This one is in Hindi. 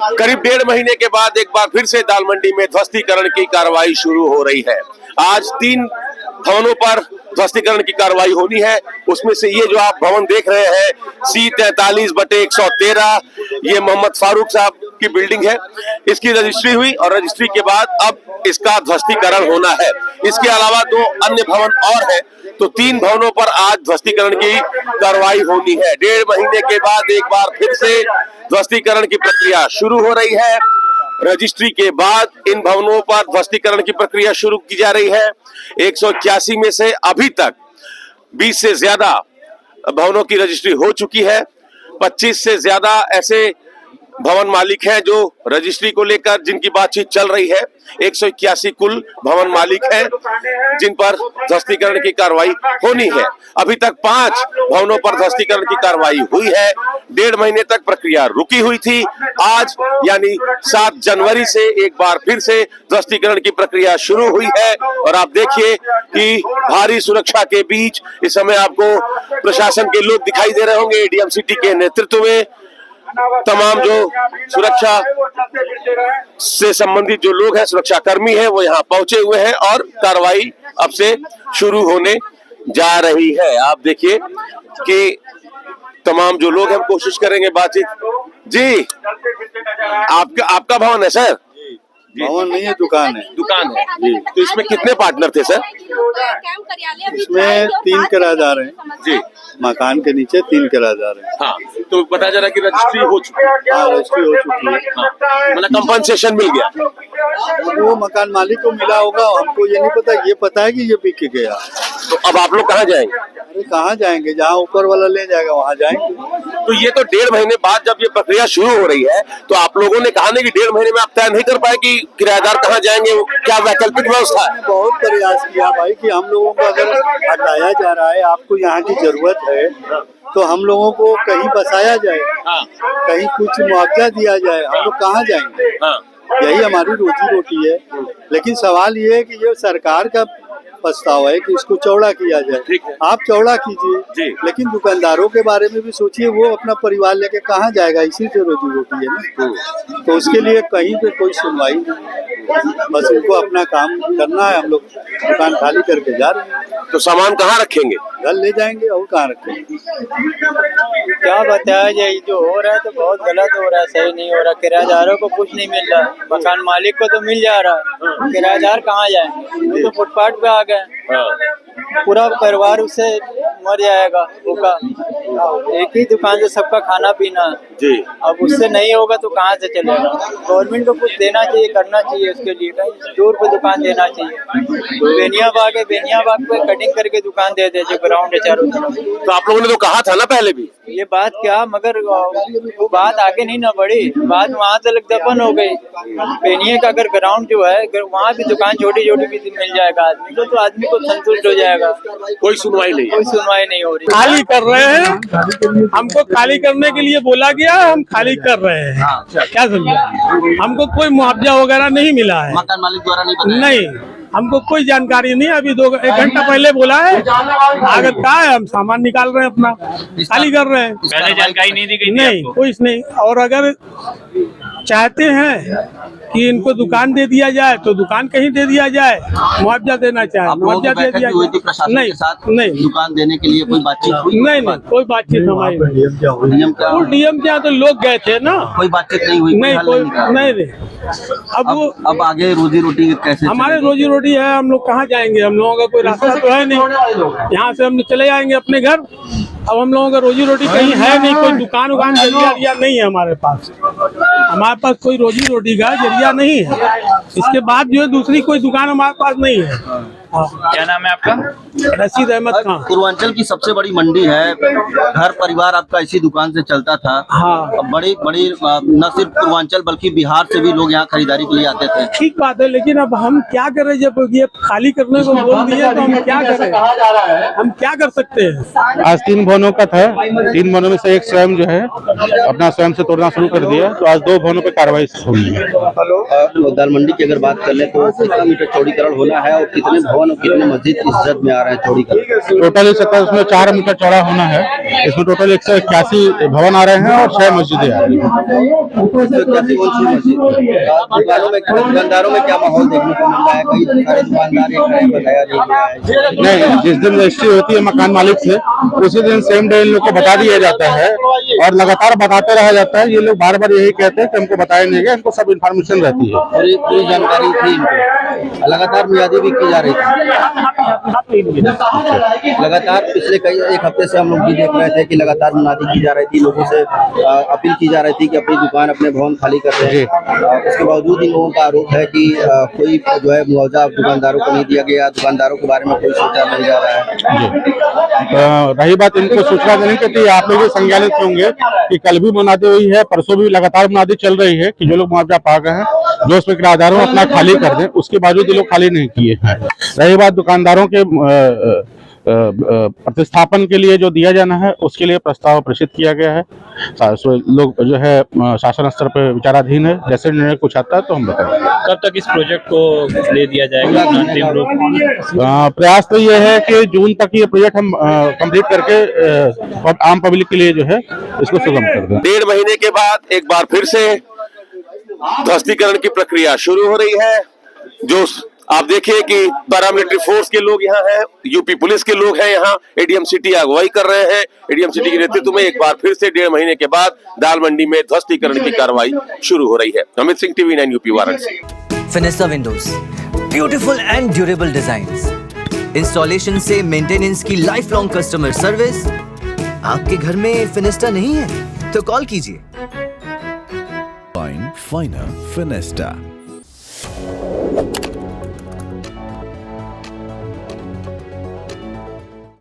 करीब 1.5 महीने के बाद एक बार फिर से दाल मंडी में ध्वस्तीकरण की कार्रवाई शुरू हो रही है। आज 3 भवनों पर ध्वस्तीकरण की कार्रवाई होनी है। उसमें से ये जो आप भवन देख रहे हैं C43/113, ये मोहम्मद फारूक साहब की बिल्डिंग है। इसकी रजिस्ट्री हुई और रजिस्ट्री के बाद अब इसका ध्वस्तीकरण होना है। इसके अलावा 2 अन्य भवन और हैं, तो 3 भवनों पर आज ध्वस्तीकरण की कार्रवाई होनी है। 1.5 महीने के बाद एक बार फिर से ध्वस्तीकरण की प्रक्रिया शुरू हो रही है। रजिस्ट्री के बाद इन भवनों पर ध्वस्तीकरण की प्रक्रिया शुरू की जा रही है। 181 में से अभी तक 20 से ज्यादा भवनों की रजिस्ट्री हो चुकी है। 25 से ज्यादा ऐसे भवन मालिक हैं जो रजिस्ट्री को लेकर जिनकी बातचीत चल रही है। 181 कुल भवन मालिक हैं जिन पर ध्वस्तीकरण की कार्रवाई होनी है। अभी तक 5 भवनों पर ध्वस्तीकरण की कार्रवाई हुई है। 1.5 महीने तक प्रक्रिया रुकी हुई थी। आज यानी 7 जनवरी से एक बार फिर से ध्वस्तीकरण की प्रक्रिया शुरू हुई है। और आप देखिए कि भारी सुरक्षा के बीच इस समय आपको प्रशासन के लोग दिखाई दे रहे होंगे। एडीएम सिटी के नेतृत्व में तमाम जो सुरक्षा से संबंधित जो लोग हैं, सुरक्षा कर्मी हैं, वो यहाँ पहुंचे हुए हैं और कार्रवाई अब से शुरू होने जा रही है। आप देखिए कि तमाम जो लोग हैं, हम कोशिश करेंगे बातचीत। जी, आपका भवन है सर? भवन नहीं है, दुकान है। दुकान है जी। तो इसमें कितने पार्टनर थे सर? इसमें 3 किराएदार हैं जी। मकान के नीचे 3 किराएदार हैं। हाँ, तो बताया जा रहा है कि रजिस्ट्री हो चुकी है। हाँ, रजिस्ट्री हो चुकी है। हाँ, मतलब कंपनसेशन मिल गया। वो मकान मालिक को मिला होगा, हमको ये नहीं पता। ये पता है कि ये बिक गया। तो अब आप लोग कहाँ जाएंगे? अरे कहाँ जाएंगे, जहाँ ऊपर वाला ले जाएगा वहाँ जाएंगे। तो ये तो 1.5 महीने बाद जब ये प्रक्रिया शुरू हो रही है, तो आप लोगों ने कहा नहीं कि 1.5 महीने में आप तय नहीं कर पाए कि किराएदार कहाँ जाएंगे? क्या वैकल्पिक व्यवस्था है? बहुत प्रयास किया भाई कि हम लोगों को अगर हटाया जा रहा है, आपको यहाँ की जरूरत है, तो हम लोगों को कहीं बसाया जाए। हाँ। कहीं कुछ मुआवजा दिया जाए। हम लोग कहाँ जाएंगे? हाँ। यही हमारी रोजी रोटी है। लेकिन सवाल ये है कि ये सरकार का प्रस्ताव है कि इसको चौड़ा किया जाए। आप चौड़ा कीजिए, लेकिन दुकानदारों के बारे में भी सोचिए। वो अपना परिवार लेके कहाँ जाएगा? इसी से रोजी रोटी है ना। तो उसके लिए कहीं पे कोई सुनवाई नहीं, बस उनको अपना काम करना है। हम लोग दुकान खाली करके जा रहे हैं। तो सामान कहाँ रखेंगे? घर ले जाएंगे और कहाँ रखेंगे? क्या बताया जाए, जो हो रहा है तो बहुत गलत हो रहा है, सही नहीं हो रहा। किराएदारों को कुछ नहीं मिल रहा, मकान मालिक को तो मिल जा रहा है, किराएदार कहाँ जाएंगे? वो तो फुटपाथ पे आ गए। पूरा परिवार उससे मर जाएगा भूखा। एक ही दुकान से सबका खाना पीना जी। अब उससे नहीं होगा तो कहाँ से चलेगा? गवर्नमेंट को कुछ देना चाहिए, करना चाहिए उसके लिए। कहीं दूर पे दुकान देना चाहिए। बेनियाबाग है, बेनियाबाग पे कटिंग करके दुकान दे दे, जो ग्राउंड है चारों तरफ। तो आप लोगों ने तो कहा था ना पहले भी ये बात, क्या मगर वो बात आगे नहीं ना बढ़ी। बात वहाँ तक दफन हो गई। बेनिया का अगर ग्राउंड जो है, वहाँ भी दुकान छोटी छोटी भी मिल जाएगा आदमी को, तो आदमी को संतुष्ट हो जाएगा। कोई सुनवाई नहीं हो रही। खाली कर रहे हैं, हमको खाली करने के लिए बोला गया, हम खाली कर रहे हैं। क्या समझे? हमको कोई मुआवजा वगैरह नहीं मिला है। मकान मालिक द्वारा नहीं, हमको कोई जानकारी नहीं। अभी 1 घंटा पहले बोला है, आगत का है, हम सामान निकाल रहे हैं, अपना खाली कर रहे हैं। पहले जानकारी नहीं दी गई? नहीं, कुछ नहीं। और अगर चाहते हैं कि इनको दुकान दे दिया जाए तो दुकान कहीं दे दिया जाए, मुआवजा देना चाहे मुआवजा दे दिया जाए। नहीं, दुकान देने के लिए कोई बातचीत हुई? नहीं, कोई बातचीत हमारी नहीं। डीएम के यहाँ तो लोग गए थे ना, कोई बातचीत नहीं हुई? नहीं, कोई नहीं। अब आगे रोजी रोटी कैसे? हमारे रोजी रोटी है, हम लोग कहाँ जाएंगे? हम लोगों का कोई रास्ता तो है नहीं। यहाँ से हम चले जाएंगे अपने घर। अब हम लोगों का रोजी रोटी कहीं है नहीं, कोई दुकान उकान जरिया नहीं है हमारे पास। हमारे पास कोई रोजी रोटी का जरिया नहीं है। इसके बाद जो है दूसरी कोई दुकान हमारे पास नहीं है। क्या नाम है आपका? रशीद अहमद खान। पूर्वांचल की सबसे बड़ी मंडी है, घर परिवार आपका इसी दुकान से चलता था। हाँ, बड़ी न सिर्फ पूर्वांचल बल्कि बिहार से भी लोग यहाँ खरीदारी के लिए आते थे। ठीक बात है, लेकिन अब हम क्या करें? जब ये खाली करने को बोल दिया तो हम क्या करें? हम क्या कर सकते हैं? आज 3 भवनों का था। 3 भवनों में से एक स्वयं जो है अपना स्वयं से तोड़ना शुरू कर दिया, तो आज 2 भवनों पे कार्रवाई हुई है। दाल मंडी की अगर बात कर ले तो कितना मीटर चौड़ीकरण होना है और कितने भवन भवन और कितने मस्जिद इस जद में आ रहे हैं चौड़ी कर? टोटल सकता है उसमें 4 मीटर चौड़ा होना है। इसमें टोटल 181 भवन आ रहे हैं और 6 मस्जिदें आ रही हैं। दुकानदारों में क्या माहौल देखने को मिल रहा है? कई सारे दुकानदार एक रहे बताया नहीं गया है। नहीं, जिस दिन रजिस्ट्री होती है मकान मालिक से उसी दिन सेम डे इन लोग को बता दिया जाता है और लगातार बताते रहा जाता है। ये लोग बार बार यही कहते हैं कि हमको बताया नहीं गया, इनको सब इन्फॉर्मेशन रहती है। और ये पूरी जानकारी थी इनको, लगातार मियादी भी की जा रही थी। लगातार पिछले एक हफ्ते से हम लोग भी देख रहे थे कि लगातार मुनादी की जा रही थी, लोगों से अपील की जा रही थी कि अपनी दुकान अपने भवन खाली कर दें। उसके बावजूद इन लोगों का आरोप है कि कोई जो है मुआवजा दुकानदारों को नहीं दिया गया, दुकानदारों के बारे में कोई सोचा नहीं जा रहा है। रही बात इनको सूचना देने की, तो आप लोग संज्ञानित होंगे कि कल भी मुनादी हुई है, परसों भी लगातार मुनादी चल रही है कि जो लोग मुआवजा पा गए हैं जो उसमें किराएदारों अपना खाली कर दें, उसके बावजूद ये लोग खाली नहीं किए हैं। रही बात दुकानदारों के प्रतिस्थापन के लिए जो दिया जाना है उसके लिए प्रस्ताव प्रेषित किया गया है। लोग जो है शासन स्तर पर विचाराधीन है, जैसे निर्णय कुछ आता है तो हम बताएंगे। कब तक इस प्रोजेक्ट को ले दिया जाएगा अंतिम रूप? प्रयास तो ये है कि जून तक ये प्रोजेक्ट हम कंप्लीट करके आम पब्लिक के लिए जो है इसको सुगम कर दें। 1.5 महीने के बाद एक बार फिर से ध्वस्तीकरण की प्रक्रिया शुरू हो रही है। जो आप देखिए कि पैरामिलिट्री फोर्स के लोग यहाँ हैं, यूपी पुलिस के लोग हैं यहाँ, एडीएम सिटी अगुवाई कर रहे हैं। एडीएम सिटी के नेतृत्व में एक बार फिर से 1.5 महीने के बाद दाल मंडी में ध्वस्तीकरण की कार्रवाई शुरू हो रही है। Amit Singh, TV9 UP Varanasi. Finesta windows, beautiful and durable designs, installation से मेंटेनेंस की लाइफ लॉन्ग कस्टमर सर्विस। आपके घर में फिनिस्टा नहीं है तो कॉल कीजिए। Finer Finesta.